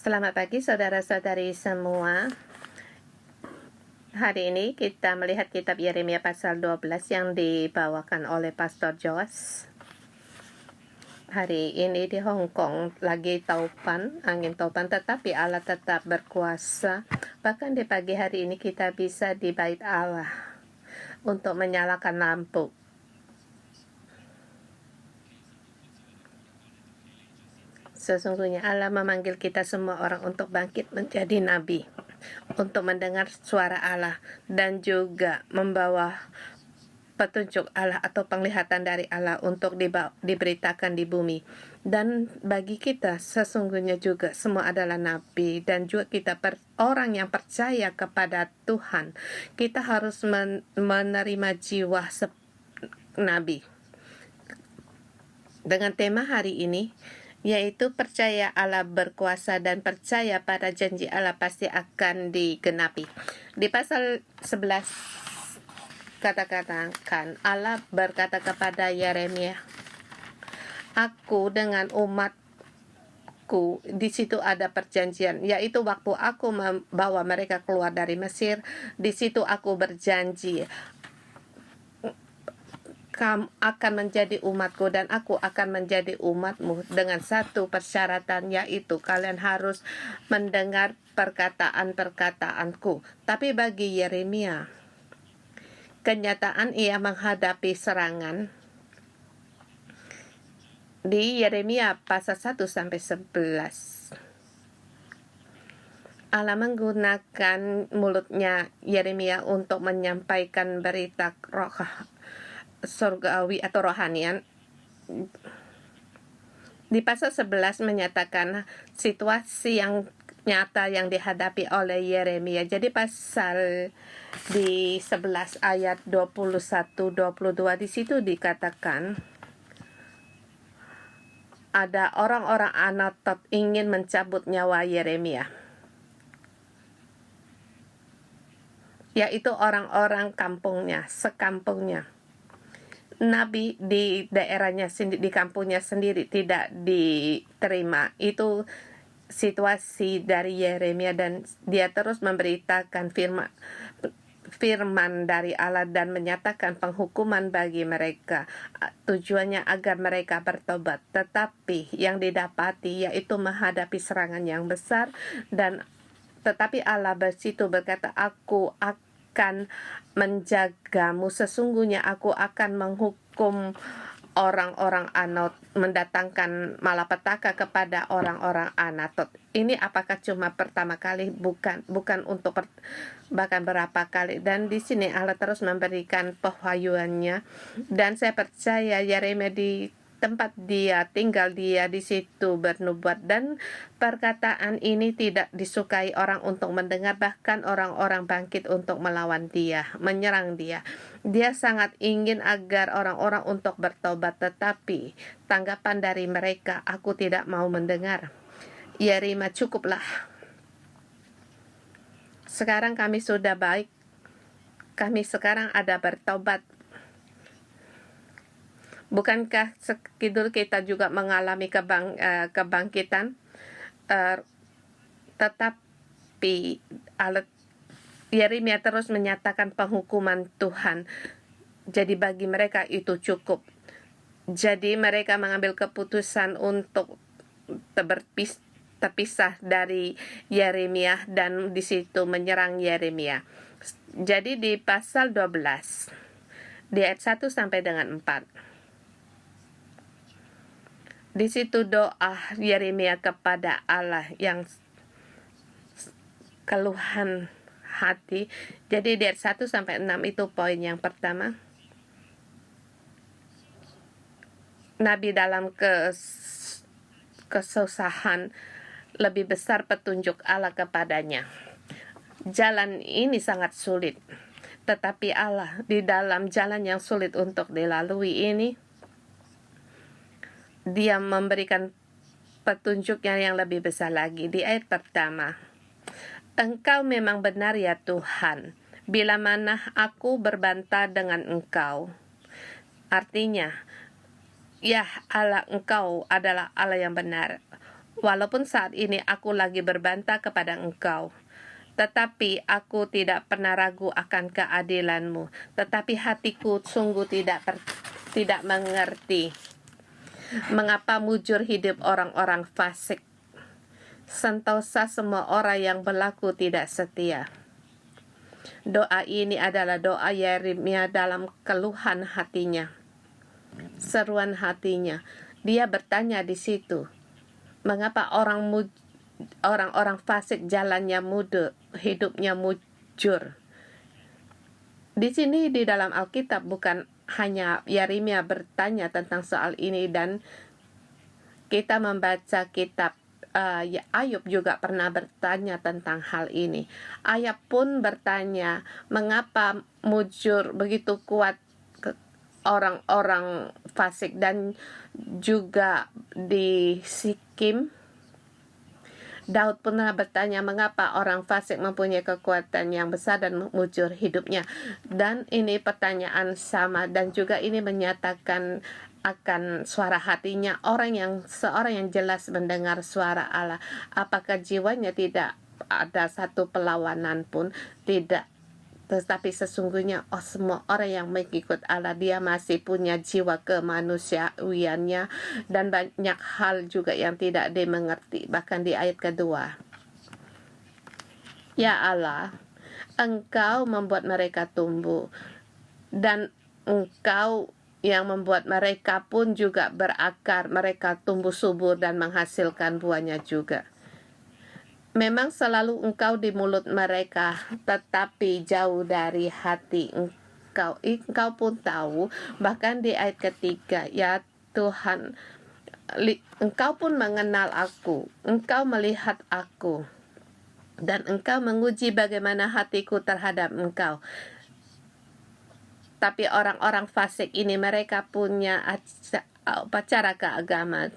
Selamat pagi saudara-saudari semua. Hari ini kita melihat kitab Yeremia pasal 12 yang dibawakan oleh Pastor Joas. Hari ini di Hong Kong lagi taupan, angin taupan, tetapi Allah tetap berkuasa. Bahkan di pagi hari ini kita bisa di bait Allah untuk menyalakan lampu. Sesungguhnya Allah memanggil kita semua orang untuk bangkit menjadi nabi, untuk mendengar suara Allah dan juga membawa petunjuk Allah atau penglihatan dari Allah untuk diberitakan di bumi. Dan bagi kita sesungguhnya juga semua adalah nabi, dan juga kita orang yang percaya kepada Tuhan, kita harus menerima jiwa nabi. Dengan tema hari ini, yaitu percaya Allah berkuasa dan percaya pada janji Allah pasti akan digenapi. Di pasal 11 katakan Allah berkata kepada Yeremia, "Aku dengan umatku, di situ ada perjanjian, yaitu waktu aku membawa mereka keluar dari Mesir, di situ aku berjanji kamu akan menjadi umatku dan aku akan menjadi umatmu dengan satu persyaratan, yaitu kalian harus mendengar perkataan-perkataanku." Tapi bagi Yeremia, kenyataan ia menghadapi serangan. Di Yeremia pasal 1-11, Allah menggunakan mulutnya Yeremia untuk menyampaikan berita roh surgawi atau rohanian. Di pasal 11 menyatakan situasi yang nyata yang dihadapi oleh Yeremia. Jadi pasal di 11 ayat 21-22 di situ dikatakan ada orang-orang Anatot ingin mencabut nyawa Yeremia, yaitu orang-orang kampungnya, sekampungnya. Nabi di daerahnya sendiri, di kampungnya sendiri tidak diterima. Itu situasi dari Yeremia, dan dia terus memberitakan firman dari Allah dan menyatakan penghukuman bagi mereka. Tujuannya agar mereka bertobat, tetapi yang didapati yaitu menghadapi serangan yang besar. Dan tetapi Allah bersitu berkata, "Aku akan menjagamu, sesungguhnya aku akan menghukum orang-orang Anot, mendatangkan malapetaka kepada orang-orang Anatot." Ini apakah cuma pertama kali? Bukan untuk bahkan berapa kali. Dan di sini Allah terus memberikan pewahyuannya, dan saya percaya Yeremia di tempat dia tinggal, dia di situ bernubuat, dan perkataan ini tidak disukai orang untuk mendengar. Bahkan orang-orang bangkit untuk melawan dia, menyerang dia. Dia sangat ingin agar orang-orang untuk bertobat, tetapi tanggapan dari mereka, "Aku tidak mau mendengar." Yeremia, cukuplah. Sekarang kami sudah baik. Kami sekarang ada bertobat. Bukankah sekidul kita juga mengalami kebangkitan? Tetapi Yeremia terus menyatakan penghukuman Tuhan. Jadi bagi mereka itu cukup. Jadi mereka mengambil keputusan untuk terpisah dari Yeremia dan di situ menyerang Yeremia. Jadi di pasal 12 di ayat 1 sampai dengan 4, di situ doa Yeremia kepada Allah yang keluhan hati. Jadi dari 1 sampai 6 itu poin yang pertama. Nabi dalam kesusahan, lebih besar petunjuk Allah kepadanya. Jalan ini sangat sulit, tetapi Allah di dalam jalan yang sulit untuk dilalui ini, dia memberikan petunjuknya yang lebih besar lagi. Di ayat pertama, "Engkau memang benar ya Tuhan, bila mana aku berbantah dengan Engkau." Artinya, ya Allah, Engkau adalah Allah yang benar. Walaupun saat ini aku lagi berbantah kepada engkau, tetapi aku tidak pernah ragu akan keadilanmu. Tetapi hatiku sungguh tidak mengerti mengapa mujur hidup orang-orang fasik, sentosa semua orang yang berlaku tidak setia. Doa ini adalah doa Yeremia dalam keluhan hatinya, seruan hatinya. Dia bertanya di situ, mengapa orang-orang fasik jalannya mudah, hidupnya mujur. Di sini di dalam Alkitab bukan hanya Yeremia bertanya tentang soal ini, dan kita membaca kitab Ayub juga pernah bertanya tentang hal ini. Ayub pun bertanya, mengapa mujur begitu kuat orang-orang fasik, dan juga di Sikim Daud pernah bertanya mengapa orang fasik mempunyai kekuatan yang besar dan mujur hidupnya. Dan ini pertanyaan sama, dan juga ini menyatakan akan suara hatinya seorang yang jelas mendengar suara Allah. Apakah jiwanya tidak ada satu perlawanan pun? Tidak. Tetapi sesungguhnya semua orang yang mengikut Allah, dia masih punya jiwa kemanusiawiannya, dan banyak hal juga yang tidak dimengerti. Bahkan di ayat kedua, ya Allah, Engkau membuat mereka tumbuh, dan Engkau yang membuat mereka pun juga berakar, mereka tumbuh subur dan menghasilkan buahnya juga. Memang selalu Engkau di mulut mereka, tetapi jauh dari hati Engkau. Engkau pun tahu, bahkan di ayat ketiga, ya Tuhan, Engkau pun mengenal aku, Engkau melihat aku, dan Engkau menguji bagaimana hatiku terhadap Engkau. Tapi orang-orang fasik ini, mereka punya upacara keagamaan,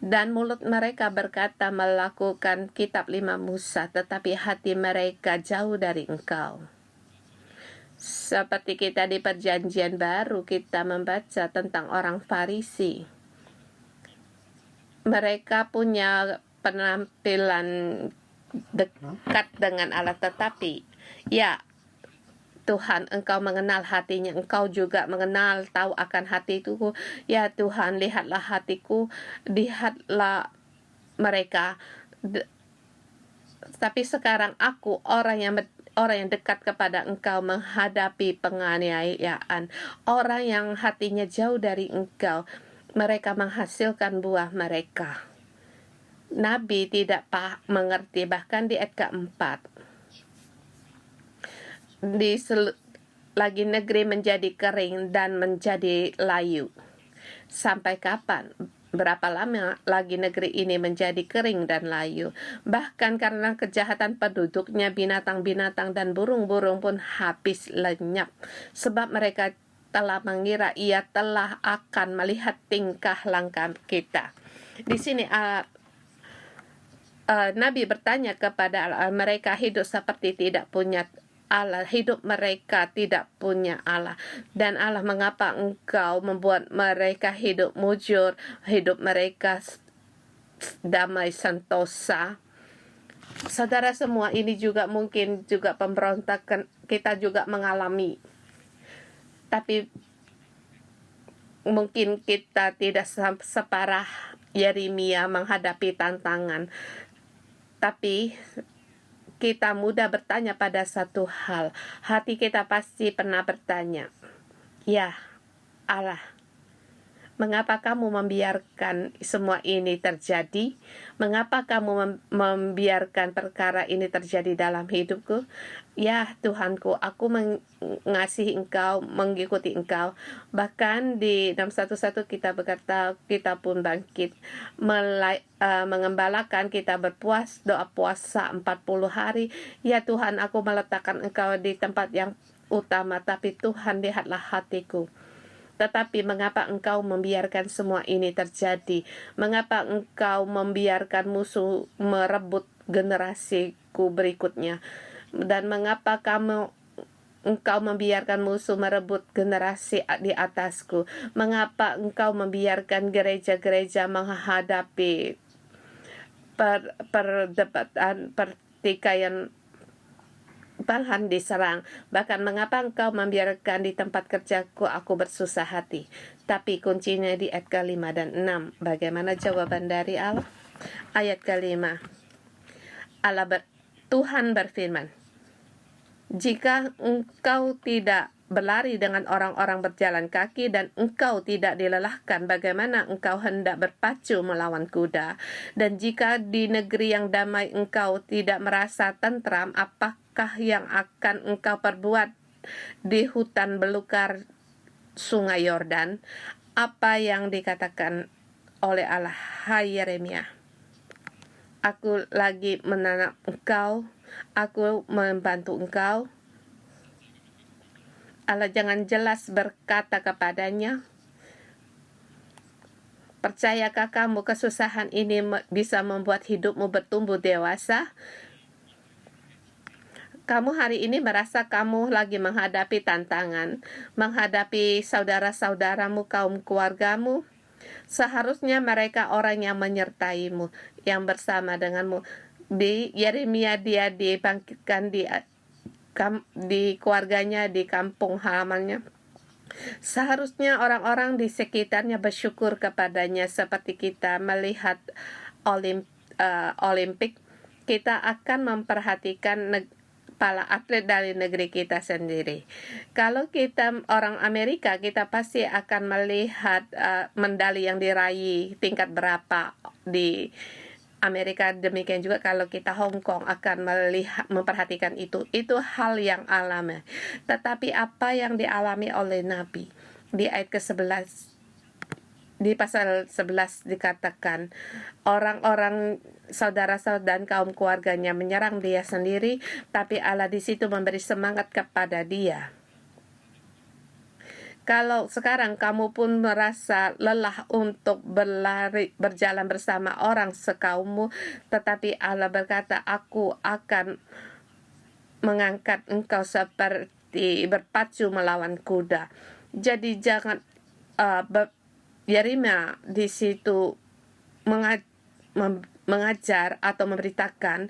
dan mulut mereka berkata melakukan kitab 5 Musa, tetapi hati mereka jauh dari Engkau. Seperti kita di Perjanjian Baru, kita membaca tentang orang Farisi. Mereka punya penampilan dekat dengan Allah, tetapi ya Tuhan, Engkau mengenal hatinya, Engkau juga mengenal, tahu akan hatiku. Ya Tuhan, lihatlah hatiku, lihatlah mereka. Tapi sekarang aku orang yang dekat kepada Engkau menghadapi penganiayaan, orang yang hatinya jauh dari Engkau, mereka menghasilkan buah mereka. Nabi tidak mengerti, bahkan di ayat keempat, lagi negeri menjadi kering dan menjadi layu. Sampai kapan? Berapa lama lagi negeri ini menjadi kering dan layu? Bahkan karena kejahatan penduduknya, binatang-binatang dan burung-burung pun habis lenyap. Sebab mereka telah mengira ia telah akan melihat tingkah langkah kita. Di sini Nabi bertanya kepada mereka hidup seperti tidak punya Allah, hidup mereka tidak punya Allah. Dan Allah, mengapa Engkau membuat mereka hidup mujur, hidup mereka damai sentosa? Saudara semua, ini juga mungkin juga pemberontakan kita juga mengalami. Tapi mungkin kita tidak separah Yeremia menghadapi tantangan. Tapi kita mudah bertanya pada satu hal. Hati kita pasti pernah bertanya, ya Allah, mengapa kamu membiarkan semua ini terjadi? Mengapa kamu membiarkan perkara ini terjadi dalam hidupku? Ya Tuhanku, aku mengasihi Engkau, mengikuti Engkau. Bahkan di 611 kita berkata, kita pun bangkit, mengembalakan, kita doa puasa 40 hari. Ya Tuhan, aku meletakkan Engkau di tempat yang utama, tapi Tuhan, lihatlah hatiku. Tetapi mengapa Engkau membiarkan semua ini terjadi? Mengapa Engkau membiarkan musuh merebut generasiku berikutnya? Dan mengapa Engkau membiarkan musuh merebut generasi di atasku? Mengapa Engkau membiarkan gereja-gereja menghadapi perdebatan, pertikaian, Tuhan diserang. Bahkan mengapa engkau membiarkan di tempat kerjaku aku bersusah hati. Tapi kuncinya di ayat ke-5 dan 6. Bagaimana jawaban dari Allah? Ayat ke-5. Tuhan berfirman, jika engkau tidak berlari dengan orang-orang berjalan kaki dan engkau tidak dilelahkan, bagaimana engkau hendak berpacu melawan kuda? Dan jika di negeri yang damai engkau tidak merasa tentram, apakah yang akan engkau perbuat di hutan belukar sungai Yordan? Apa yang dikatakan oleh Allah, hai Yeremia, aku lagi menanam engkau, aku membantu engkau. Allah jangan jelas berkata kepadanya, percayakah kamu kesusahan ini bisa membuat hidupmu bertumbuh dewasa? Kamu hari ini merasa kamu lagi menghadapi tantangan, menghadapi saudara-saudaramu, kaum keluargamu. Seharusnya mereka orang yang menyertaimu, yang bersama denganmu. Di Yeremia dia dibangkitkan di keluarganya, di kampung halamannya. Seharusnya orang-orang di sekitarnya bersyukur kepadanya. Seperti kita melihat Olimpik, kita akan memperhatikan para atlet dari negeri kita sendiri. Kalau kita orang Amerika, kita pasti akan melihat medali yang diraih tingkat berapa di Amerika. Demikian juga kalau kita Hong Kong akan memperhatikan itu hal yang alami. Tetapi apa yang dialami oleh Nabi di ayat ke-11, di pasal 11 dikatakan orang-orang saudara-saudara dan kaum keluarganya menyerang dia sendiri, tapi Allah di situ memberi semangat kepada dia. Kalau sekarang kamu pun merasa lelah untuk berjalan bersama orang sekaummu, tetapi Allah berkata, aku akan mengangkat engkau seperti berpacu melawan kuda. Jadi jangan Yeremia di situ mengajar atau memberitakan,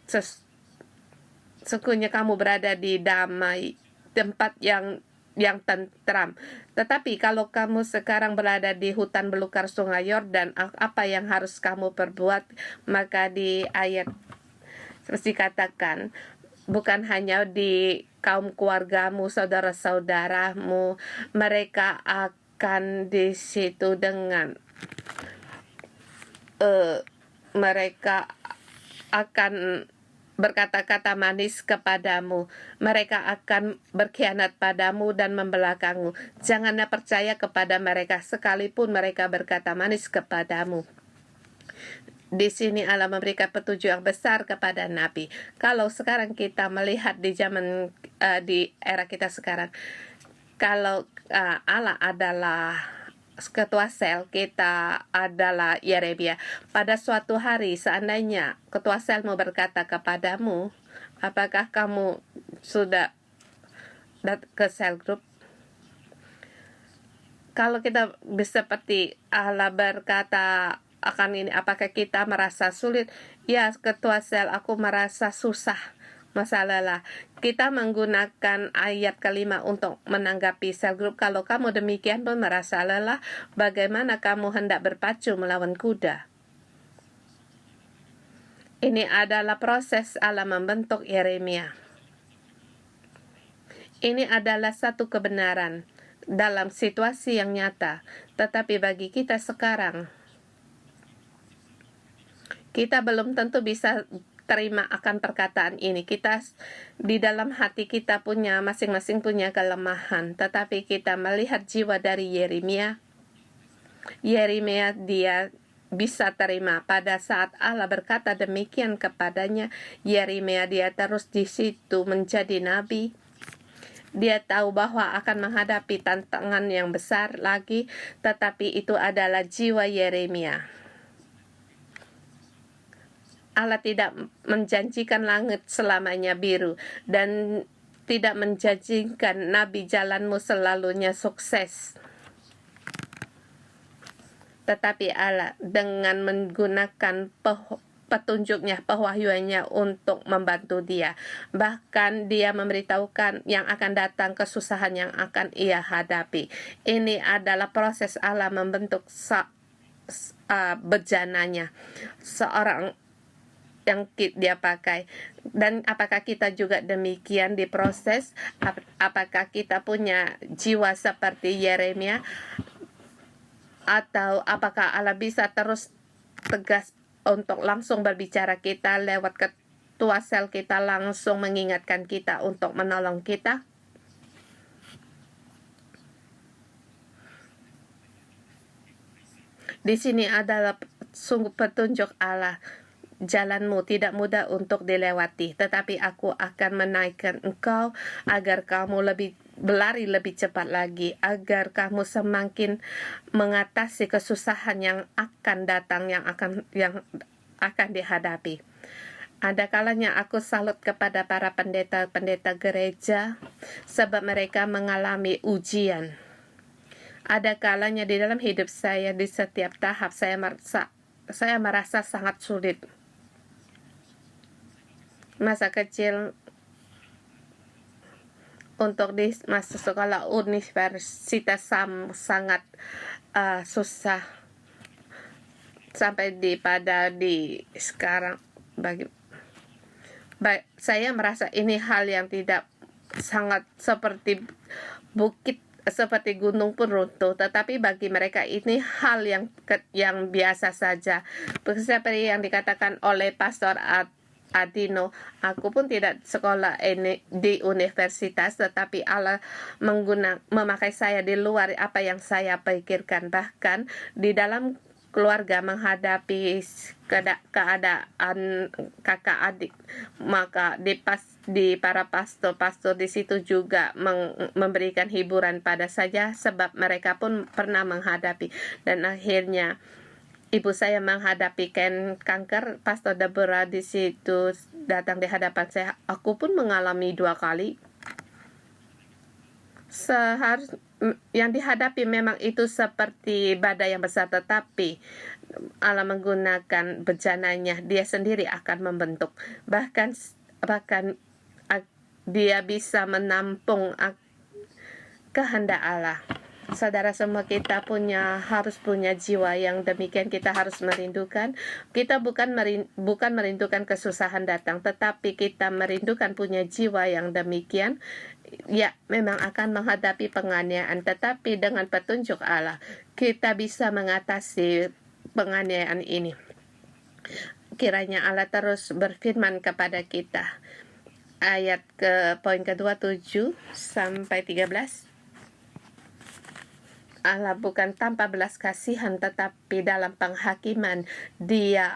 sesungguhnya kamu berada di damai, tempat yang tentram. Tetapi kalau kamu sekarang berada di hutan belukar sungai Yordan, apa yang harus kamu perbuat? Maka di ayat seperti dikatakan, bukan hanya di kaum keluargamu, saudara-saudaramu, mereka akan di situ dengan mereka akan berkata-kata manis kepadamu, mereka akan berkhianat padamu dan membelakangmu. Janganlah percaya kepada mereka sekalipun mereka berkata manis kepadamu. Di sini Allah memberikan petunjuk yang besar kepada Nabi. Kalau sekarang kita melihat di zaman di era kita sekarang, kalau Allah adalah ketua sel, kita adalah Yeremia. Pada suatu hari seandainya ketua sel mau berkata kepadamu, apakah kamu sudah ke sel group? Kalau kita seperti Allah berkata akan ini, apakah kita merasa sulit? Ya, ketua sel, aku merasa susah, masalah. Kita menggunakan ayat ke-5 untuk menanggapi sel grup. Kalau kamu demikian pun merasa lelah, bagaimana kamu hendak berpacu melawan kuda? Ini adalah proses Allah membentuk Yeremia. Ini adalah satu kebenaran dalam situasi yang nyata. Tetapi bagi kita sekarang, kita belum tentu bisa terima akan perkataan ini. Kita di dalam hati kita punya masing-masing punya kelemahan, tetapi kita melihat jiwa dari Yeremia. Yeremia dia bisa terima pada saat Allah berkata demikian kepadanya. Yeremia dia terus di situ menjadi nabi. Dia tahu bahwa akan menghadapi tantangan yang besar lagi, tetapi itu adalah jiwa Yeremia. Allah tidak menjanjikan langit selamanya biru dan tidak menjanjikan nabi jalanmu selalunya sukses. Tetapi Allah dengan menggunakan petunjuknya, pewahyuannya untuk membantu dia. Bahkan dia memberitahukan yang akan datang, kesusahan yang akan ia hadapi. Ini adalah proses Allah membentuk bejananya, seorang yang dia pakai. Dan apakah kita juga demikian diproses? Apakah kita punya jiwa seperti Yeremia? Atau apakah Allah bisa terus tegas untuk langsung berbicara kita lewat ketua sel kita, langsung mengingatkan kita untuk menolong kita? Di sini adalah sungguh petunjuk Allah. Jalanmu tidak mudah untuk dilewati, tetapi aku akan menaikkan engkau agar kamu berlari lebih cepat lagi, agar kamu semakin mengatasi kesusahan yang akan datang, yang akan dihadapi. Ada kalanya aku salut kepada para pendeta-pendeta gereja, sebab mereka mengalami ujian. Ada kalanya di dalam hidup saya, di setiap tahap saya merasa sangat sulit. Masa kecil untuk di masa sekolah universitas sangat susah, sampai di sekarang saya merasa ini hal yang tidak sangat seperti bukit, seperti gunung pun runtuh, tetapi bagi mereka ini hal yang biasa saja. Seperti yang dikatakan oleh Pastor Adino, aku pun tidak sekolah di universitas, tetapi Allah memakai saya di luar apa yang saya pikirkan. Bahkan di dalam keluarga menghadapi keadaan kakak adik, maka di para pastor di situ juga memberikan hiburan pada saya, sebab mereka pun pernah menghadapi. Dan akhirnya ibu saya menghadapi kanker. Pastor Deborah di situ datang di hadapan saya. Aku pun mengalami 2 kali. Yang dihadapi memang itu seperti badai yang besar, tetapi Allah menggunakan bejananya, dia sendiri akan membentuk. Bahkan dia bisa menampung kehendak Allah. Saudara semua, kita harus punya jiwa yang demikian. Kita harus merindukan. Kita bukan merindukan kesusahan datang, tetapi kita merindukan punya jiwa yang demikian. Ya, memang akan menghadapi penganiayaan, tetapi dengan petunjuk Allah kita bisa mengatasi penganiayaan ini. Kiranya Allah terus berfirman kepada kita. Ayat poin kedua 7 sampai 13. Allah bukan tanpa belas kasihan, tetapi dalam penghakiman dia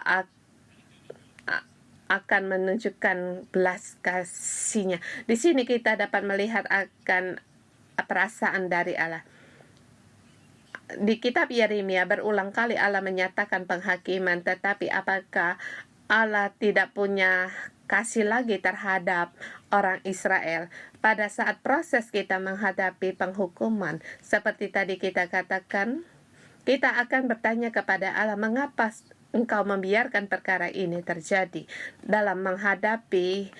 akan menunjukkan belas kasihnya. Di sini kita dapat melihat akan perasaan dari Allah. Di kitab Yeremia berulang kali Allah menyatakan penghakiman, tetapi apakah Allah tidak punya kasih lagi terhadap orang Israel? Pada saat proses kita menghadapi penghukuman, seperti tadi kita katakan, kita akan bertanya kepada Allah, mengapa engkau membiarkan perkara ini terjadi? Dalam menghadapi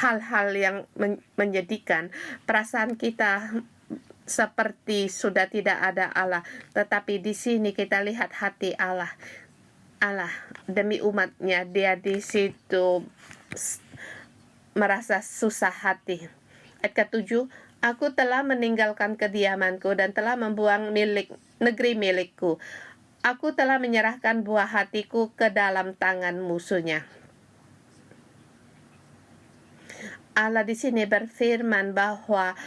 hal-hal yang menyedihkan, perasaan kita seperti sudah tidak ada Allah. Tetapi di sini kita lihat hati Allah. Allah demi umatnya, dia di situ merasa susah hati. Ayat ke-7, aku telah meninggalkan kediamanku dan telah membuang negeri milikku. Aku telah menyerahkan buah hatiku ke dalam tangan musuhnya. Allah di sini berfirman bahwa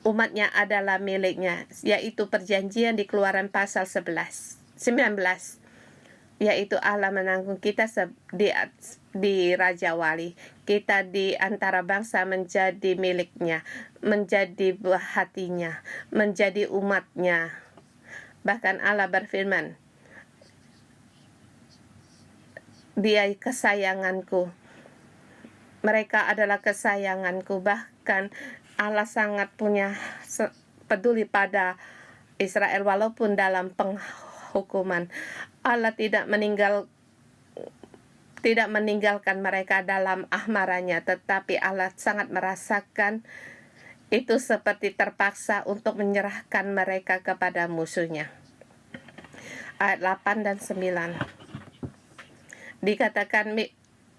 umatnya adalah miliknya, yaitu perjanjian di Keluaran pasal 19. Yaitu Allah menanggung kita di Raja Wali. Kita di antara bangsa menjadi miliknya, menjadi buah hatinya, menjadi umatnya. Bahkan Allah berfirman, dia kesayanganku, mereka adalah kesayanganku. Bahkan Allah sangat peduli pada Israel walaupun dalam penghukuman. Allah tidak meninggalkan mereka dalam ahmaranya, tetapi Allah sangat merasakan itu seperti terpaksa untuk menyerahkan mereka kepada musuhnya. Ayat 8 dan 9 dikatakan,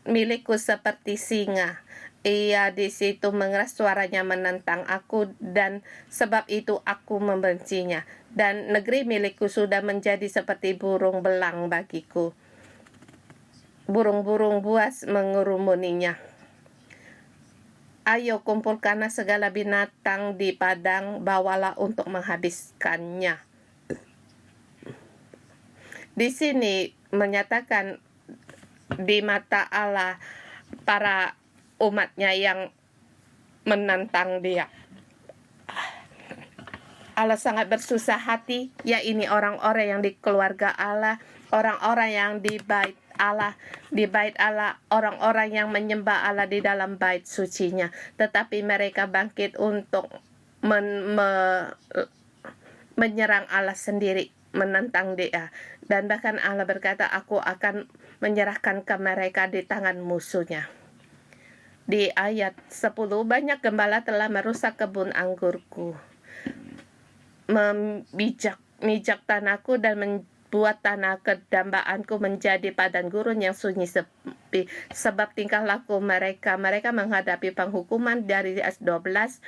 milikku seperti singa. Ia di situ mengeras suaranya menentang aku, dan sebab itu aku membencinya. Dan negeri milikku sudah menjadi seperti burung belang bagiku. Burung-burung buas mengerumuninya. Ayo kumpulkanlah segala binatang di padang, bawalah untuk menghabiskannya. Di sini menyatakan di mata Allah para umatnya yang menantang dia. Allah sangat bersusah hati, ya ini orang-orang yang di keluarga Allah, orang-orang yang di bait Allah, orang-orang yang menyembah Allah di dalam bait sucinya. Tetapi mereka bangkit untuk menyerang Allah sendiri, menantang dia. Dan bahkan Allah berkata, aku akan menyerahkan ke mereka di tangan musuhnya. Di ayat 10, banyak gembala telah merusak kebun anggurku, memijak tanahku dan membuat tanah kedambaanku menjadi padang gurun yang sunyi sepi. Sebab tingkah laku mereka menghadapi penghukuman. Dari ayat 12,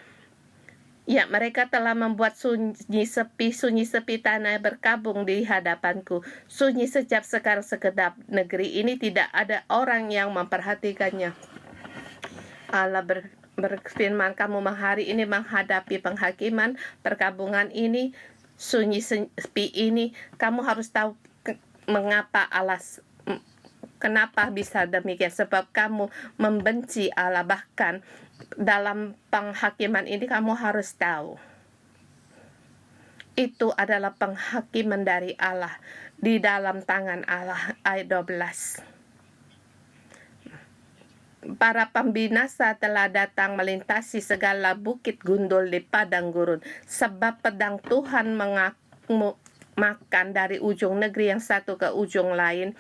ya, mereka telah membuat sunyi sepi tanah berkabung di hadapanku. Sunyi sejak sekarang sekedap. Negeri ini tidak ada orang yang memperhatikannya. Allah berfirman, kamu hari ini menghadapi penghakiman, perkabungan ini, sunyi sepi ini. Kamu harus tahu mengapa kenapa bisa demikian. Sebab kamu membenci Allah. Bahkan dalam penghakiman ini kamu harus tahu, itu adalah penghakiman dari Allah, di dalam tangan Allah. Ayat 12, para pembinasa telah datang melintasi segala bukit gundul di padang gurun, sebab pedang Tuhan makan dari ujung negeri yang satu ke ujung lain.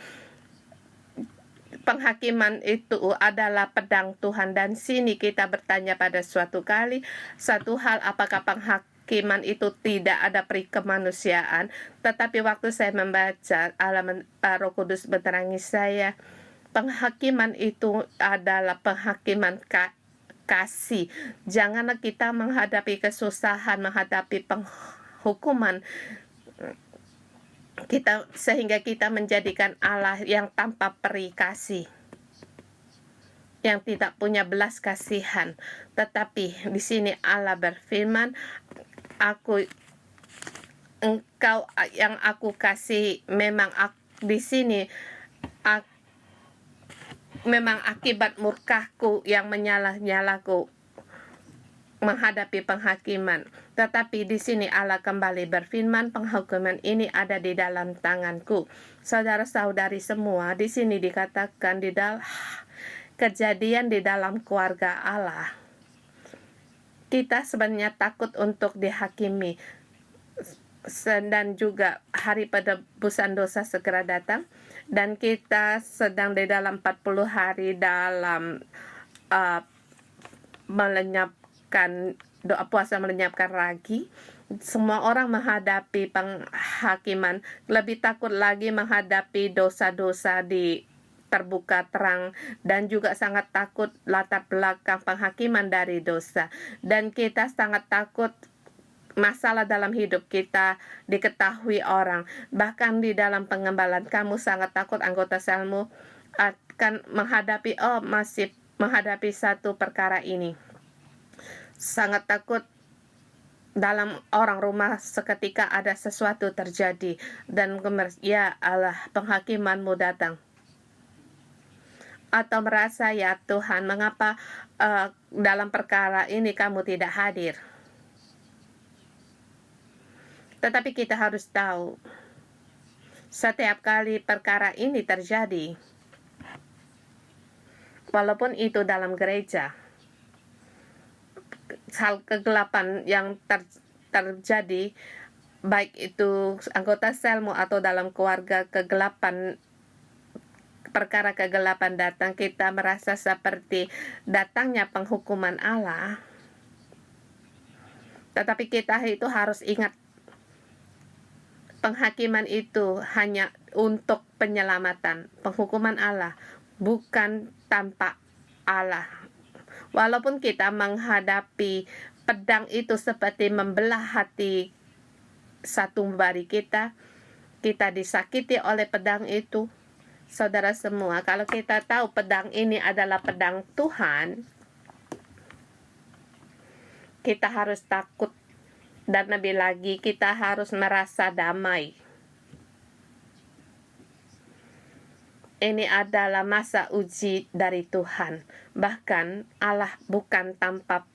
Penghakiman itu adalah pedang Tuhan. Dan sini kita bertanya pada satu hal, apakah penghakiman itu tidak ada peri kemanusiaan? Tetapi waktu saya membaca, Roh Kudus menerangi saya, penghakiman itu adalah penghakiman kasih. Janganlah kita menghadapi kesusahan, menghadapi penghukuman kita sehingga kita menjadikan Allah yang tanpa peri kasih, yang tidak punya belas kasihan. Tetapi di sini Allah berfirman, engkau yang aku kasih, memang di sini memang akibat murkahku yang menyala-nyalaku menghadapi penghakiman. Tetapi di sini Allah kembali berfirman, penghukuman ini ada di dalam tanganku. Saudara-saudari semua, di sini dikatakan di dalam kejadian di dalam keluarga Allah, kita sebenarnya takut untuk dihakimi, dan juga hari penebusan dosa segera datang, dan kita sedang di dalam 40 hari dalam melenyapkan doa puasa, melenyapkan ragi. Semua orang menghadapi penghakiman, lebih takut lagi menghadapi dosa-dosa di terbuka terang, dan juga sangat takut latar belakang penghakiman dari dosa. Dan kita sangat takut masalah dalam hidup kita diketahui orang. Bahkan di dalam pengembalaan, kamu sangat takut anggota selmu akan masih menghadapi satu perkara ini. Sangat takut dalam orang rumah seketika ada sesuatu terjadi, dan ya Allah, penghakimanmu datang. Atau merasa, ya Tuhan, mengapa dalam perkara ini kamu tidak hadir? Tetapi kita harus tahu, setiap kali perkara ini terjadi, walaupun itu dalam gereja, hal kegelapan yang terjadi, baik itu anggota selmu atau dalam keluarga, kegelapan, perkara kegelapan datang, kita merasa seperti datangnya penghukuman Allah. Tetapi kita itu harus ingat, penghakiman itu hanya untuk penyelamatan. Penghukuman Allah bukan tanpa Allah. Walaupun kita menghadapi pedang itu seperti membelah hati satu bari kita disakiti oleh pedang itu. Saudara semua, kalau kita tahu pedang ini adalah pedang Tuhan, kita harus takut, dan lebih lagi kita harus merasa damai. Ini adalah masa uji dari Tuhan. Bahkan Allah bukan tanpa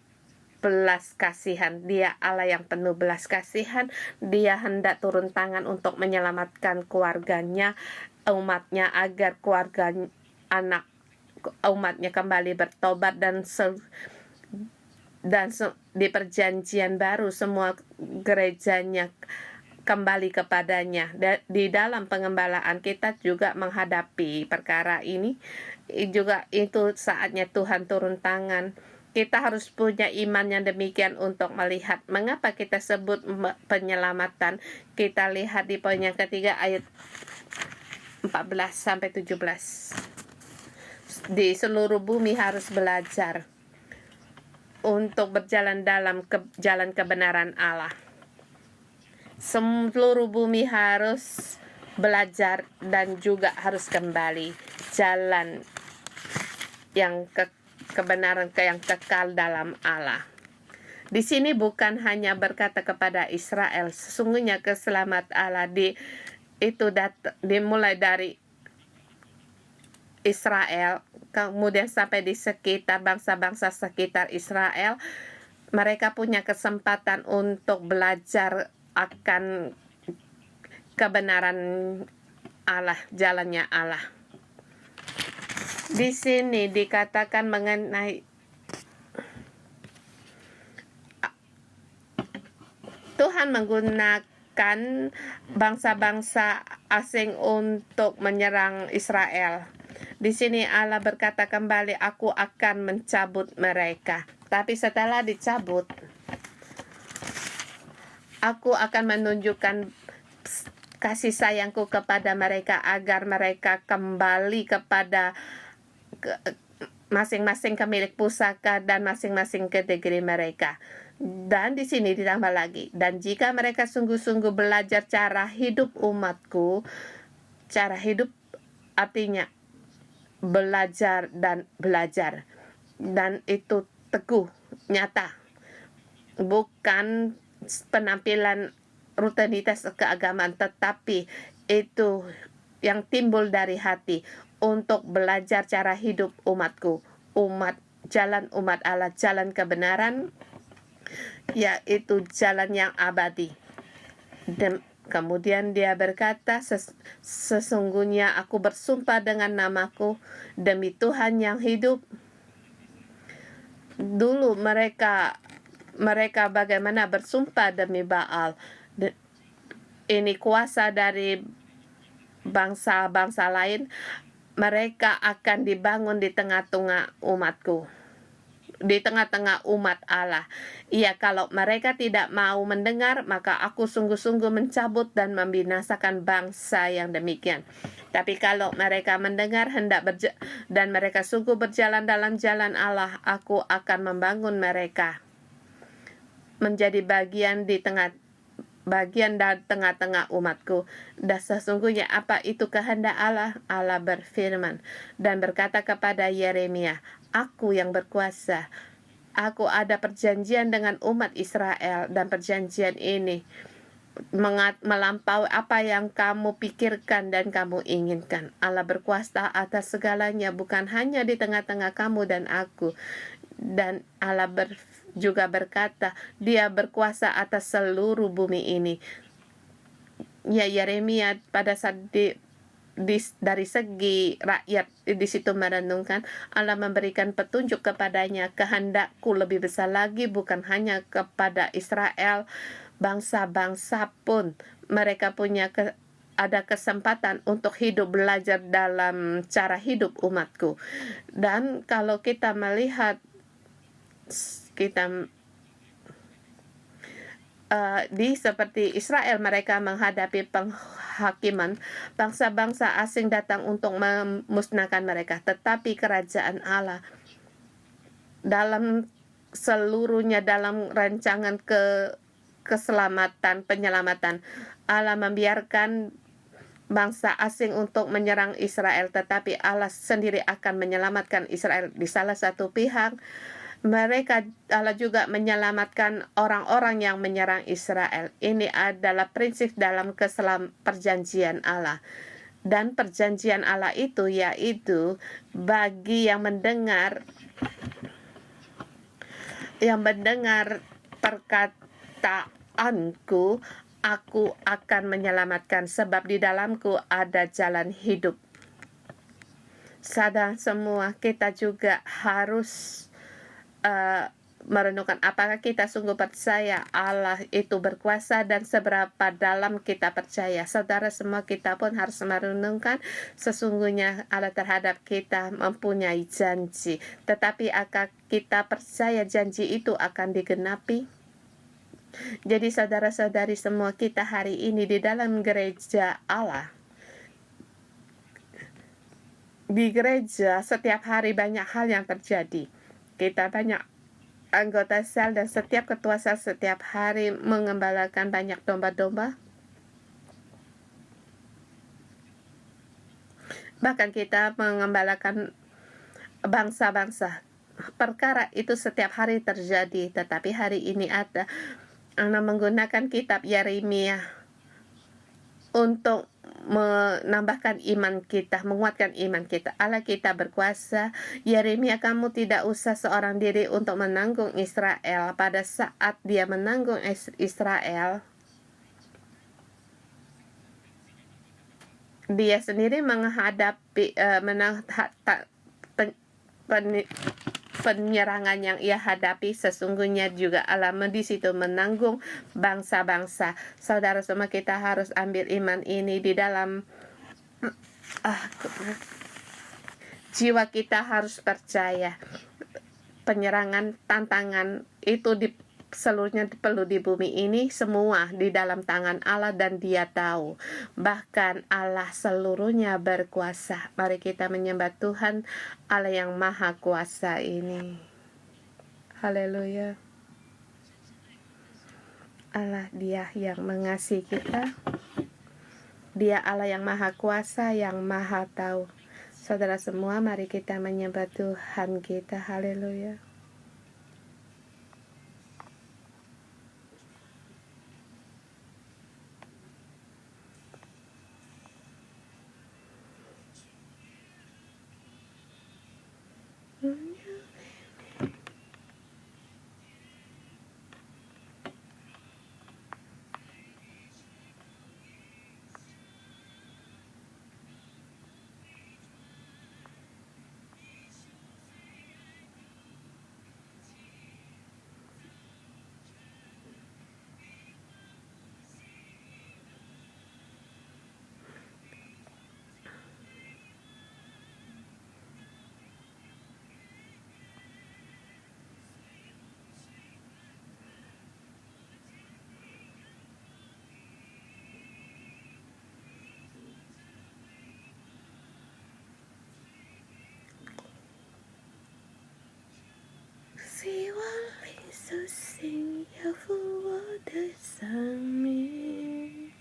belas kasihan. Dia Allah yang penuh belas kasihan. Dia hendak turun tangan untuk menyelamatkan keluarganya, umatnya, agar keluarga anak umatnya kembali bertobat, dan di perjanjian baru semua gerejanya kembali kepadanya. Di dalam pengembalaan kita juga menghadapi perkara ini, juga itu saatnya Tuhan turun tangan. Kita harus punya iman yang demikian untuk melihat mengapa kita sebut penyelamatan. Kita lihat di poin yang ketiga ayat 14-17. Di seluruh bumi harus belajar untuk berjalan dalam jalan kebenaran Allah. Seluruh bumi harus belajar dan juga harus kembali jalan yang kebenaran yang kekal dalam Allah. Di sini bukan hanya berkata kepada Israel, sesungguhnya keselamat Allah dimulai dari Israel, kemudian sampai di sekitar bangsa-bangsa sekitar Israel. Mereka punya kesempatan untuk belajar akan kebenaran Allah, jalannya Allah. Di sini dikatakan mengenai Tuhan menggunakan bangsa-bangsa asing untuk menyerang Israel. Di sini Allah berkata kembali, aku akan mencabut mereka. Tapi setelah dicabut, aku akan menunjukkan kasih sayangku kepada mereka agar mereka kembali kepada masing-masing kemilik pusaka dan masing-masing ke negeri mereka. Dan di sini ditambah lagi, dan jika mereka sungguh-sungguh belajar cara hidup umatku, cara hidup artinya belajar, dan itu teguh, nyata, bukan penampilan rutinitas keagamaan, tetapi itu yang timbul dari hati untuk belajar cara hidup umatku, jalan umat Allah, jalan kebenaran, yaitu jalan yang abadi. Dan kemudian dia berkata, sesungguhnya aku bersumpah dengan namaku, demi Tuhan yang hidup. Dulu mereka bagaimana bersumpah demi Baal. Ini kuasa dari bangsa-bangsa lain. Mereka akan dibangun di tengah-tengah umatku, di tengah-tengah umat Allah. Iya, kalau mereka tidak mau mendengar, maka aku sungguh-sungguh mencabut dan membinasakan bangsa yang demikian. Tapi kalau mereka mendengar dan mereka sungguh berjalan dalam jalan Allah, aku akan membangun mereka menjadi bagian dari tengah-tengah umatku. Dan sesungguhnya apa itu kehendak Allah? Allah berfirman dan berkata kepada Yeremia, aku yang berkuasa, aku ada perjanjian dengan umat Israel, dan perjanjian ini melampaui apa yang kamu pikirkan dan kamu inginkan. Allah berkuasa atas segalanya, bukan hanya di tengah-tengah kamu dan aku. Dan Allah juga berkata, dia berkuasa atas seluruh bumi ini. Ya, Yeremia pada saat dari segi rakyat di situ merenungkan, Allah memberikan petunjuk kepadanya, kehendakku lebih besar lagi, bukan hanya kepada Israel, bangsa-bangsa pun mereka punya ada kesempatan untuk hidup belajar dalam cara hidup umatku. Dan kalau kita melihat kita di seperti Israel, mereka menghadapi penghakiman, bangsa-bangsa asing datang untuk memusnahkan mereka, tetapi kerajaan Allah dalam seluruhnya, dalam rancangan keselamatan, penyelamatan, Allah membiarkan bangsa asing untuk menyerang Israel, tetapi Allah sendiri akan menyelamatkan Israel. Di salah satu pihak, Allah juga menyelamatkan orang-orang yang menyerang Israel. Ini adalah prinsip dalam perjanjian Allah. Dan perjanjian Allah itu yaitu bagi yang mendengar perkataanku, aku akan menyelamatkan, sebab di dalamku ada jalan hidup. Sadar semua, kita juga harus merenungkan apakah kita sungguh percaya Allah itu berkuasa dan seberapa dalam kita percaya. Saudara semua, kita pun harus merenungkan sesungguhnya Allah terhadap kita mempunyai janji. Tetapi apakah kita percaya janji itu akan digenapi? Jadi saudara-saudari semua, kita hari ini di dalam gereja Allah, di gereja setiap hari banyak hal yang terjadi. Kita banyak anggota sel dan setiap ketua sel setiap hari mengembalakan banyak domba-domba. Bahkan kita mengembalakan bangsa-bangsa. Perkara itu setiap hari terjadi, tetapi hari ini ada menggunakan kitab Yeremia untuk menambahkan iman kita, menguatkan iman kita. Allah kita berkuasa. Yeremia, kamu tidak usah seorang diri untuk menanggung Israel. Pada saat dia menanggung Israel, dia sendiri menghadapi penyerangan yang ia hadapi. Sesungguhnya juga Allah di situ menanggung bangsa-bangsa. Saudara semua, kita harus ambil iman ini di dalam jiwa kita, harus percaya penyerangan, tantangan itu seluruhnya perlu di bumi ini, semua di dalam tangan Allah, dan Dia tahu. Bahkan Allah seluruhnya berkuasa. Mari kita menyembah Tuhan Allah yang Maha Kuasa ini. Haleluya. Allah, Dia yang mengasihi kita. Dia Allah yang Maha Kuasa, yang Maha Tahu. Saudara semua, mari kita menyembah Tuhan kita. Haleluya.希望你苏醒，要抚我的生命。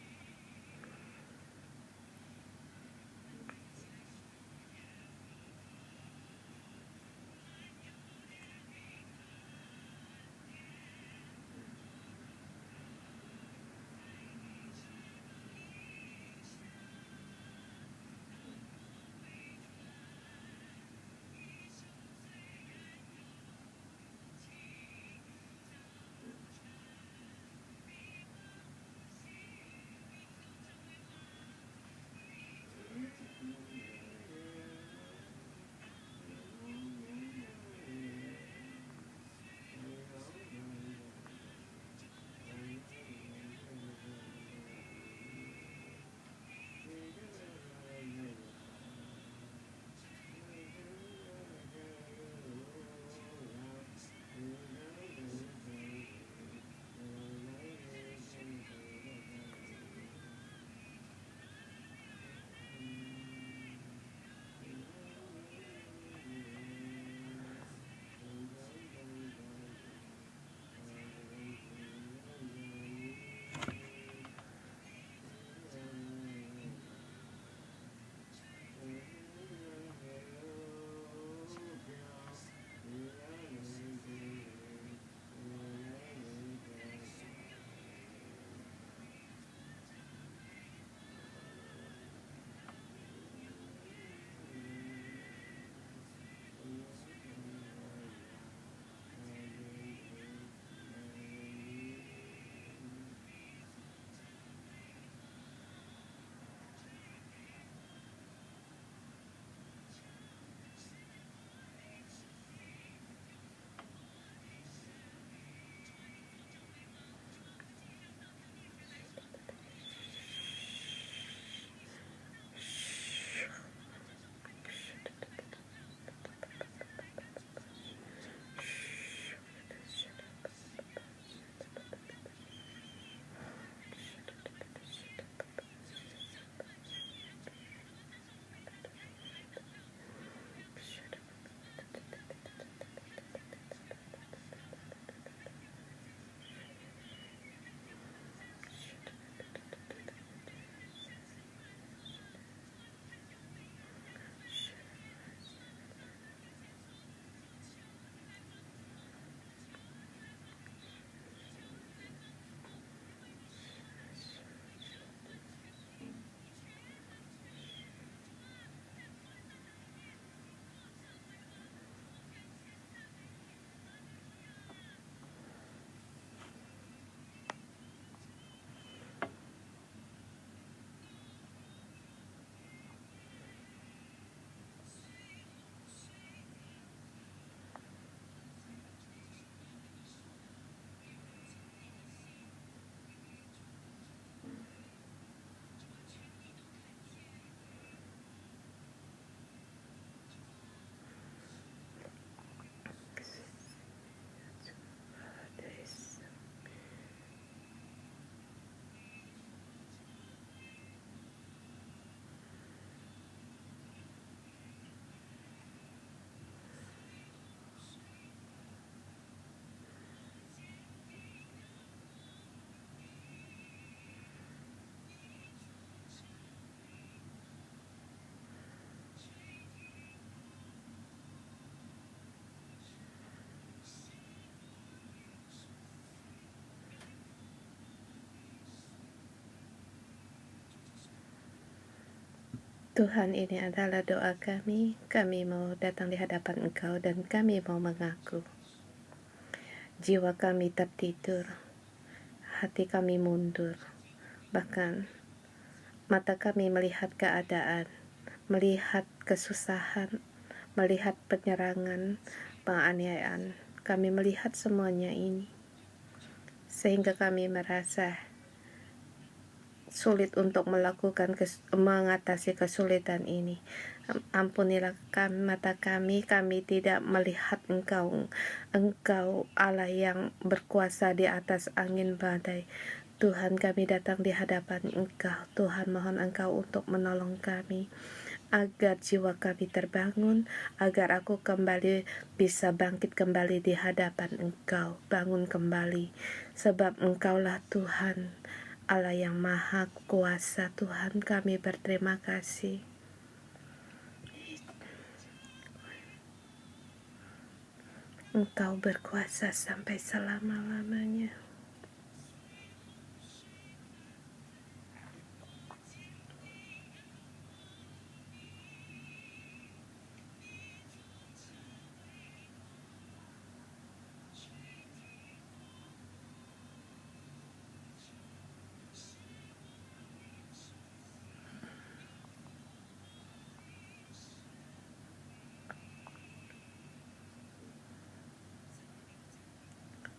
Tuhan, ini adalah doa kami. Kami mau datang di hadapan Engkau dan kami mau mengaku. Jiwa kami tertidur, hati kami mundur, bahkan mata kami melihat keadaan, melihat kesusahan, melihat penyerangan, penganiayaan. Kami melihat semuanya ini, sehingga kami merasa sulit untuk mengatasi kesulitan ini. Ampunilah mata kami tidak melihat Engkau Allah yang berkuasa di atas angin badai. Tuhan, kami datang di hadapan Engkau. Tuhan, mohon Engkau untuk menolong kami, agar jiwa kami terbangun, agar aku bisa bangkit kembali di hadapan Engkau, bangun kembali, sebab Engkaulah Tuhan, Allah yang Maha Kuasa. Tuhan, kami berterima kasih. Engkau berkuasa sampai selama-lamanya.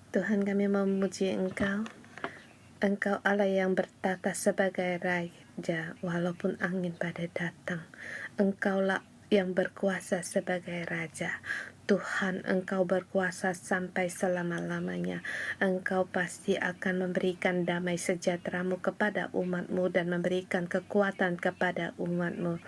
Tuhan, kami memuji Engkau. Engkau Allah yang bertata sebagai Raja walaupun angin badai datang. Engkaulah yang berkuasa sebagai Raja. Tuhan, Engkau berkuasa sampai selama-lamanya. Engkau pasti akan memberikan damai sejahtera-Mu kepada umat-Mu dan memberikan kekuatan kepada umat-Mu.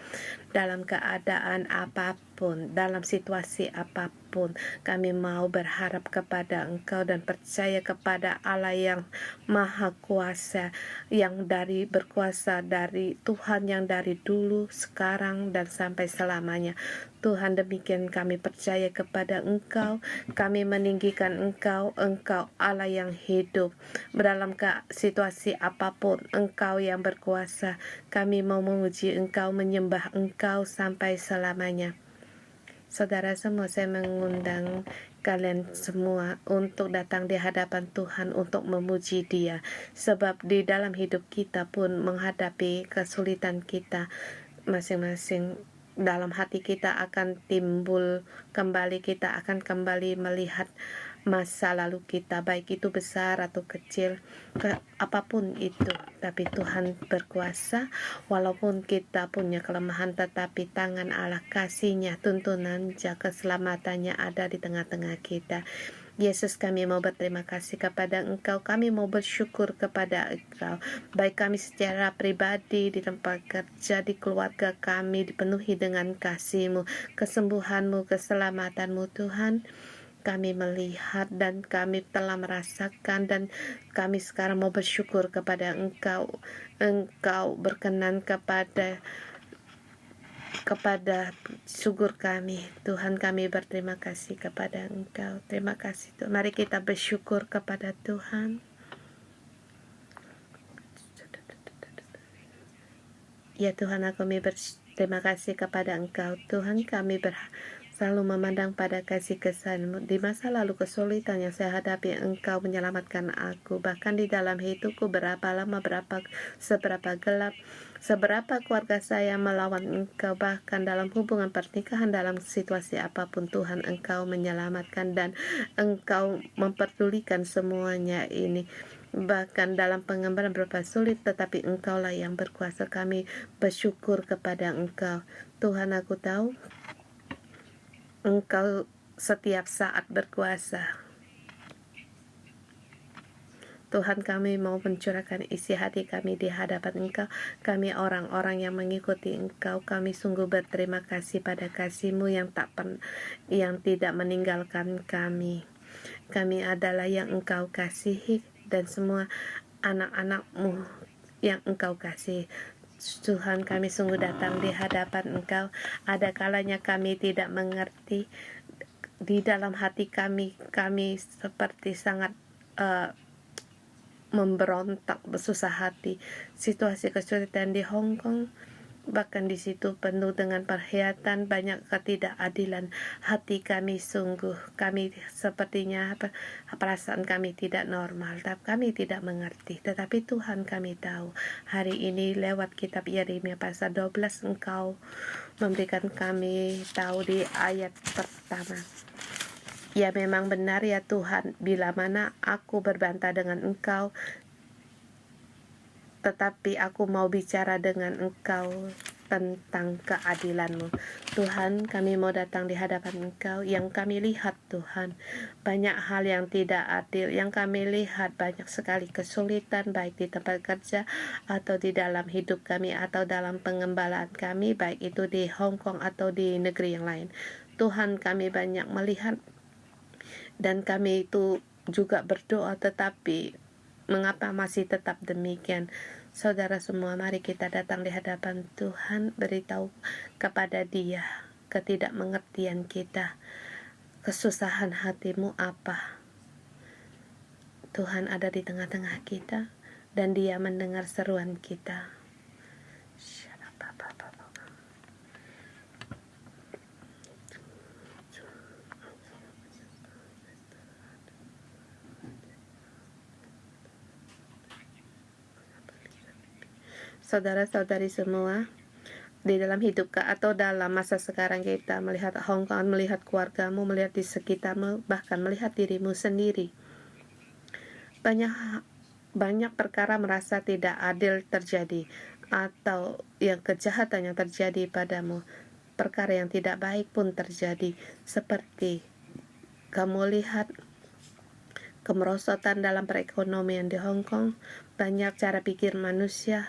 Dalam keadaan apapun, dalam situasi apapun, kami mau berharap kepada Engkau dan percaya kepada Allah yang Maha Kuasa, yang berkuasa dari Tuhan, yang dari dulu, sekarang, dan sampai selamanya. Tuhan, demikian kami percaya kepada Engkau. Kami meninggikan Engkau Allah yang hidup. Dalam situasi apapun, Engkau yang berkuasa. Kami mau memuji Engkau, menyembah Engkau sampai selamanya. Saudara semua, saya mengundang kalian semua untuk datang di hadapan Tuhan untuk memuji Dia. Sebab di dalam hidup kita pun menghadapi kesulitan kita masing-masing, dalam hati kita akan timbul kembali, kita akan kembali melihat masa lalu kita, baik itu besar atau kecil, apapun itu. Tapi Tuhan berkuasa, walaupun kita punya kelemahan, tetapi tangan Allah, kasih-Nya, tuntunan, keselamatannya ada di tengah-tengah kita. Yesus, kami mau berterima kasih kepada Engkau. Kami mau bersyukur kepada Engkau. Baik kami secara pribadi, di tempat kerja, di keluarga kami, dipenuhi dengan kasih-Mu, kesembuhan-Mu, keselamatan-Mu, Tuhan. Kami melihat dan kami telah merasakan, dan kami sekarang mau bersyukur kepada Engkau. Engkau berkenan kepada syukur kami. Tuhan, kami berterima kasih kepada Engkau. Terima kasih Tuhan. Mari kita bersyukur kepada Tuhan. Ya Tuhan, kami berterima kasih kepada Engkau. Tuhan, kami selalu memandang pada kasih kesan-Mu. Di masa lalu kesulitan yang saya hadapi, Engkau menyelamatkan aku. Bahkan di dalam hidupku, berapa lama, seberapa gelap, seberapa keluarga saya melawan Engkau. Bahkan dalam hubungan pernikahan, dalam situasi apapun, Tuhan, Engkau menyelamatkan dan Engkau memperdulikan semuanya ini. Bahkan dalam pengembaraan berapa sulit, tetapi Engkaulah yang berkuasa. Kami bersyukur kepada Engkau. Tuhan, aku tahu Engkau setiap saat berkuasa. Tuhan, kami mau mencurahkan isi hati kami di hadapan Engkau. Kami orang-orang yang mengikuti Engkau. Kami sungguh berterima kasih pada kasih-Mu yang tidak meninggalkan kami. Kami adalah yang Engkau kasihi dan semua anak-anak-Mu yang Engkau kasih. Tuhan, kami sungguh datang di hadapan Engkau. Ada kalanya kami tidak mengerti. Di dalam hati kami seperti sangat memberontak, bersusah hati. Situasi kesulitan di Hong Kong Bahkan di situ penuh dengan perhiatan, banyak ketidakadilan. Hati kami sungguh, kami sepertinya perasaan kami tidak normal, tapi kami tidak mengerti. Tetapi Tuhan kami tahu, hari ini lewat kitab Yeremia pasal 12 Engkau memberikan kami tahu di ayat pertama. Ya memang benar ya Tuhan, bila mana aku berbantah dengan Engkau, tetapi aku mau bicara dengan Engkau tentang keadilan-Mu. Tuhan, kami mau datang di hadapan Engkau. Yang kami lihat Tuhan, banyak hal yang tidak adil. Yang kami lihat banyak sekali kesulitan, baik di tempat kerja atau di dalam hidup kami atau dalam pengembalaan kami, baik itu di Hong Kong atau di negeri yang lain. Tuhan, kami banyak melihat dan kami itu juga berdoa, tetapi mengapa masih tetap demikian? Saudara semua, mari kita datang di hadapan Tuhan, beritahu kepada Dia ketidakmengertian kita, kesusahan hatimu apa. Tuhan ada di tengah-tengah kita dan Dia mendengar seruan kita. Saudara-saudari semua, di dalam hidup atau dalam masa sekarang kita melihat Hong Kong, melihat keluargamu, melihat di sekitarmu, bahkan melihat dirimu sendiri. Banyak perkara merasa tidak adil terjadi, atau yang kejahatan yang terjadi padamu, perkara yang tidak baik pun terjadi, seperti kamu lihat kemerosotan dalam perekonomian di Hong Kong, banyak cara pikir manusia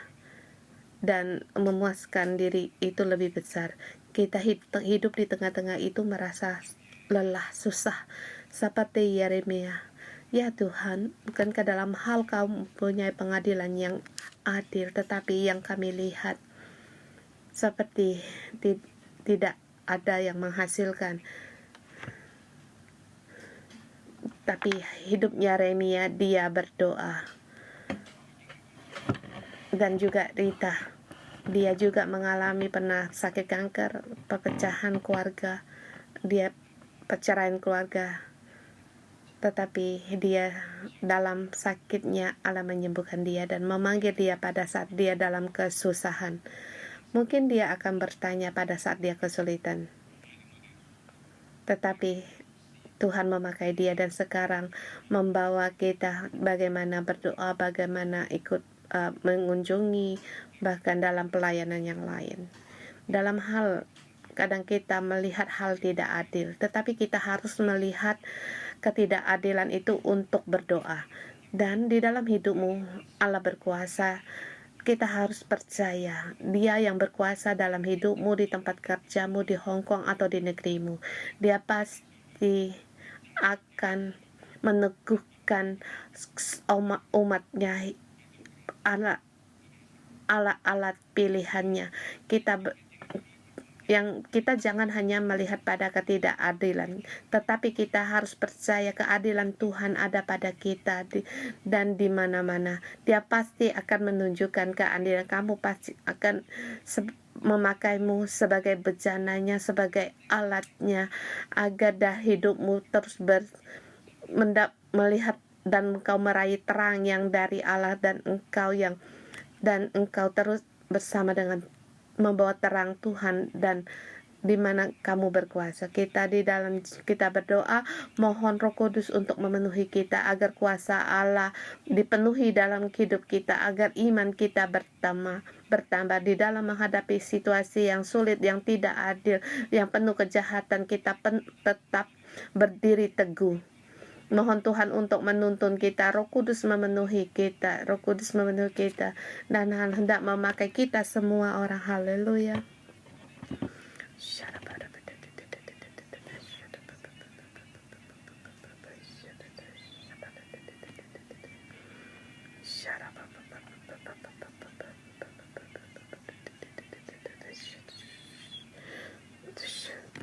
dan memuaskan diri itu lebih besar. Kita hidup di tengah-tengah itu merasa lelah, susah, seperti Yeremia. Ya Tuhan, bukankah dalam hal Kau mempunyai pengadilan yang adil, tetapi yang kami lihat seperti tidak ada yang menghasilkan. Tapi hidup Yeremia, dia berdoa. Dan juga Rita, dia juga mengalami pernah sakit kanker, perpecahan keluarga, dia perceraian keluarga, tetapi dia dalam sakitnya Allah menyembuhkan dia dan memanggil dia pada saat dia dalam kesusahan. Mungkin dia akan bertanya pada saat dia kesulitan, tetapi Tuhan memakai dia dan sekarang membawa kita bagaimana berdoa, bagaimana ikut mengunjungi, bahkan dalam pelayanan yang lain. Dalam hal, kadang kita melihat hal tidak adil, tetapi kita harus melihat ketidakadilan itu untuk berdoa. Dan di dalam hidupmu, Allah berkuasa. Kita harus percaya Dia yang berkuasa dalam hidupmu, di tempat kerjamu, di Hong Kong atau di negerimu. Dia pasti akan meneguhkan umatnya, alat pilihannya. Kita jangan hanya melihat pada ketidakadilan, tetapi kita harus percaya keadilan Tuhan ada pada kita dan di mana-mana. Dia pasti akan menunjukkan keadilan. Kamu pasti akan memakaimu sebagai bejananya, sebagai alatnya, agar hidupmu terus melihat dan engkau meraih terang yang dari Allah, dan engkau terus bersama dengan membawa terang Tuhan dan di mana kamu berkuasa. Kita berdoa, mohon Roh Kudus untuk memenuhi kita, agar kuasa Allah dipenuhi dalam hidup kita, agar iman kita bertambah di dalam menghadapi situasi yang sulit, yang tidak adil, yang penuh kejahatan. Kita tetap berdiri teguh. Mohon Tuhan untuk menuntun kita, Roh Kudus memenuhi kita, dan hendak memakai kita semua orang. Haleluya.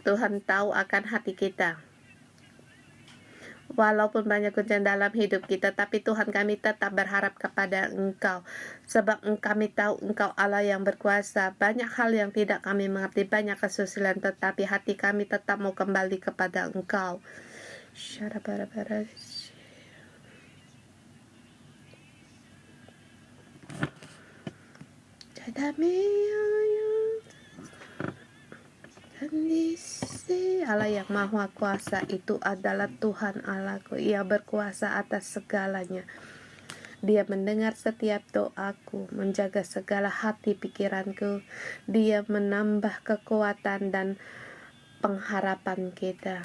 Tuhan tahu akan hati kita. Walaupun banyak ujian dalam hidup kita, tapi Tuhan kami tetap berharap kepada Engkau. Sebab kami tahu Engkau Allah yang berkuasa. Banyak hal yang tidak kami mengerti, banyak kesusahan, tetapi hati kami tetap mau kembali kepada Engkau. Allah yang Maha Kuasa itu adalah Tuhan Allahku. Ia berkuasa atas segalanya. Dia mendengar setiap doaku, menjaga segala hati pikiranku. Dia menambah kekuatan dan pengharapan kita.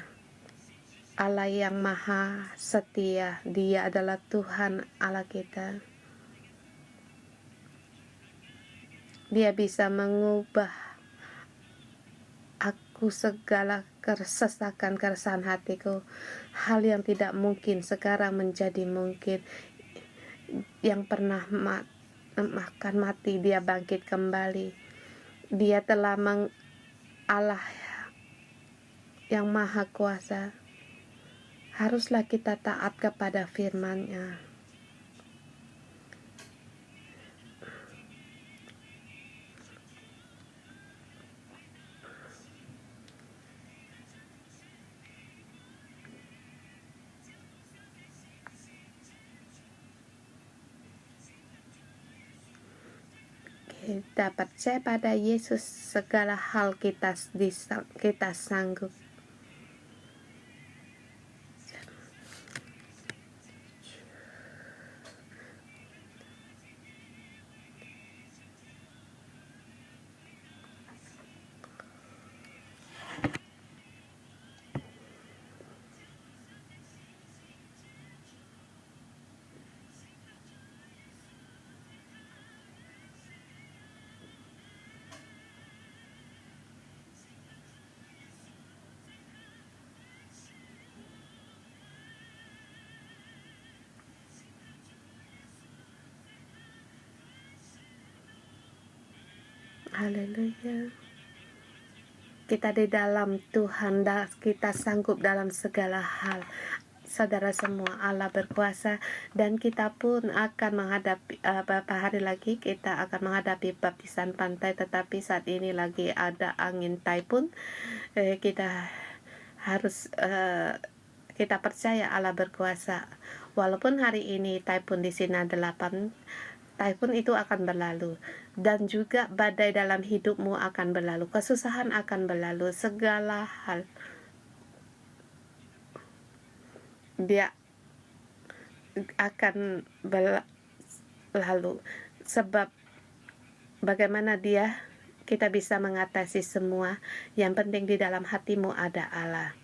Allah yang Maha Setia, Dia adalah Tuhan Allah kita. Dia bisa mengubah aku segala kesesakan keresahan hatiku. Hal yang tidak mungkin sekarang menjadi mungkin. Yang pernah makan mati, Dia bangkit kembali. Dia telah Allah yang Maha Kuasa. Haruslah kita taat kepada firman-Nya. Kita percaya pada Yesus, segala hal kita sanggup. Haleluya. Kita di dalam Tuhan, kita sanggup dalam segala hal. Saudara semua, Allah berkuasa, dan kita pun akan menghadapi beberapa hari lagi kita akan menghadapi baptisan pantai, tetapi saat ini lagi ada angin taipun. Kita harus kita percaya Allah berkuasa. Walaupun hari ini taipun di sini 8, taipun itu akan berlalu, dan juga badai dalam hidupmu akan berlalu, kesusahan akan berlalu, segala hal dia akan berlalu. Sebab bagaimana kita bisa mengatasi semua, yang penting di dalam hatimu ada Allah.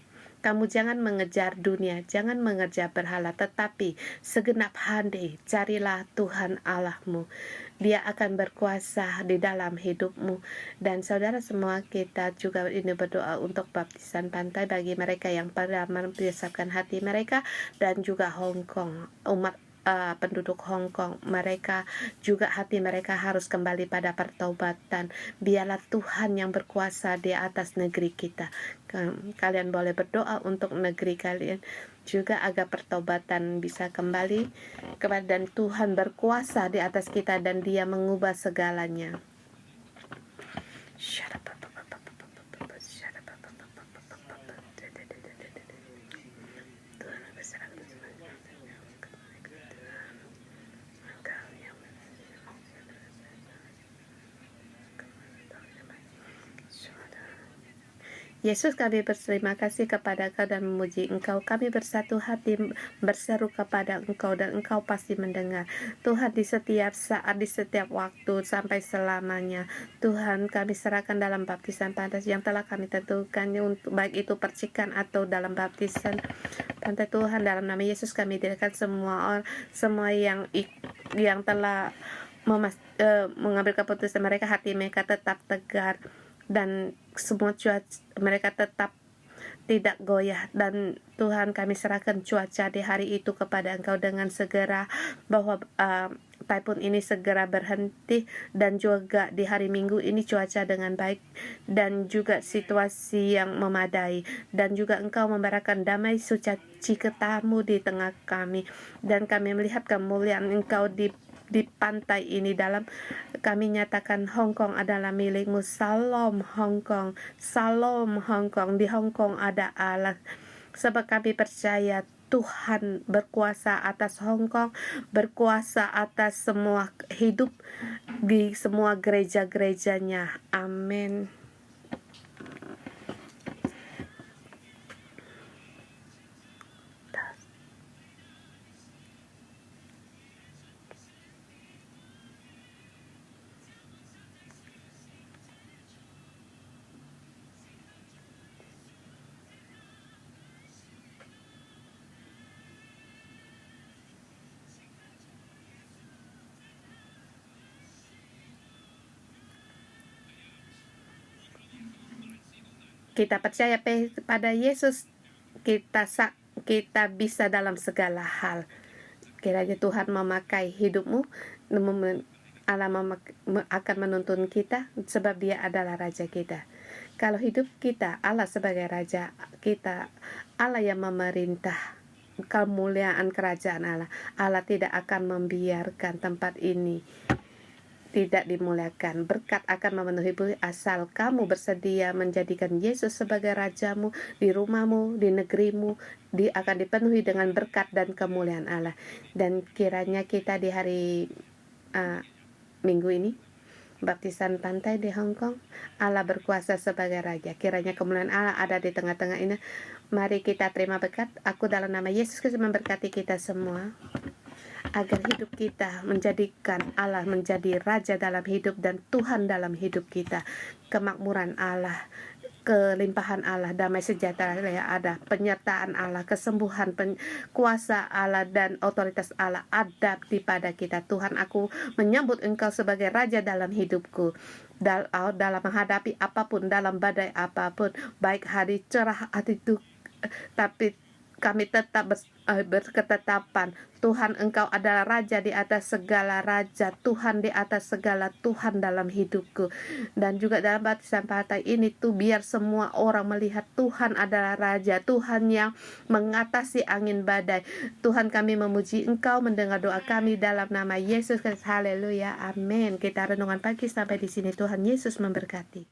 Kamu jangan mengejar dunia, jangan mengejar berhala, tetapi segenap hati carilah Tuhan Allahmu. Dia akan berkuasa di dalam hidupmu. Dan saudara semua, kita juga ini berdoa untuk baptisan pantai bagi mereka yang pada mempersiapkan hati mereka, dan juga Hong Kong, umat penduduk Hong Kong, mereka juga hati mereka harus kembali pada pertobatan. Biarlah Tuhan yang berkuasa di atas negeri kita. Kalian boleh berdoa untuk negeri kalian juga agar pertobatan bisa kembali kepada, dan Tuhan berkuasa di atas kita, dan Dia mengubah segalanya. Yesus, kami berterima kasih kepada Kau dan memuji Engkau. Kami bersatu hati berseru kepada Engkau, dan Engkau pasti mendengar. Tuhan, di setiap saat, di setiap waktu, sampai selamanya. Tuhan, kami serahkan dalam baptisan pantai yang telah kami tentukan, untuk baik itu percikan atau dalam baptisan pantai. Tuhan, dalam nama Yesus kami dirikan semua yang telah mengambil keputusan mereka, hati mereka tetap tegar, dan semua cuaca mereka tetap tidak goyah. Dan Tuhan, kami serahkan cuaca di hari itu kepada Engkau dengan segera, bahwa typhoon ini segera berhenti, dan juga di hari Minggu ini cuaca dengan baik dan juga situasi yang memadai, dan juga Engkau memberikan damai sukacitamu di tengah kami, dan kami melihat kemuliaan Engkau di pantai ini. Dalam kami nyatakan Hong Kong adalah milikmu. Salam Hong Kong, salam Hong Kong. Di Hong Kong ada Allah, sebab kami percaya Tuhan berkuasa atas Hong Kong, berkuasa atas semua hidup di semua gereja-gerejanya. Amin. Kita percaya pada Yesus, kita bisa dalam segala hal. Kiranya Tuhan memakai hidupmu, Allah akan menuntun kita, sebab Dia adalah Raja kita. Kalau hidup kita, Allah sebagai Raja kita, Allah yang memerintah, kemuliaan kerajaan Allah. Allah tidak akan membiarkan tempat ini tidak dimuliakan. Berkat akan memenuhi bumi asal kamu bersedia menjadikan Yesus sebagai rajamu di rumahmu, di negerimu, akan dipenuhi dengan berkat dan kemuliaan Allah. Dan kiranya kita di hari Minggu ini, baptisan pantai di Hong Kong, Allah berkuasa sebagai Raja. Kiranya kemuliaan Allah ada di tengah-tengah ini. Mari kita terima berkat. Aku dalam nama Yesus Kristus memberkati kita semua, agar hidup kita menjadikan Allah menjadi Raja dalam hidup dan Tuhan dalam hidup kita. Kemakmuran Allah, kelimpahan Allah, damai sejahtera yang ada, penyertaan Allah, kesembuhan, kuasa Allah dan otoritas Allah ada di pada kita. Tuhan, aku menyambut Engkau sebagai Raja dalam hidupku, dalam menghadapi apapun, dalam badai apapun, baik hari cerah hari itu, tapi kami tetap berketetapan, Tuhan Engkau adalah Raja di atas segala raja, Tuhan di atas segala Tuhan dalam hidupku. Dan juga dalam baptisan pantai ini tuh, biar semua orang melihat Tuhan adalah Raja, Tuhan yang mengatasi angin badai. Tuhan, kami memuji Engkau, mendengar doa kami dalam nama Yesus Kristus. Haleluya, amin. Kita renungan pagi sampai di sini. Tuhan Yesus memberkati.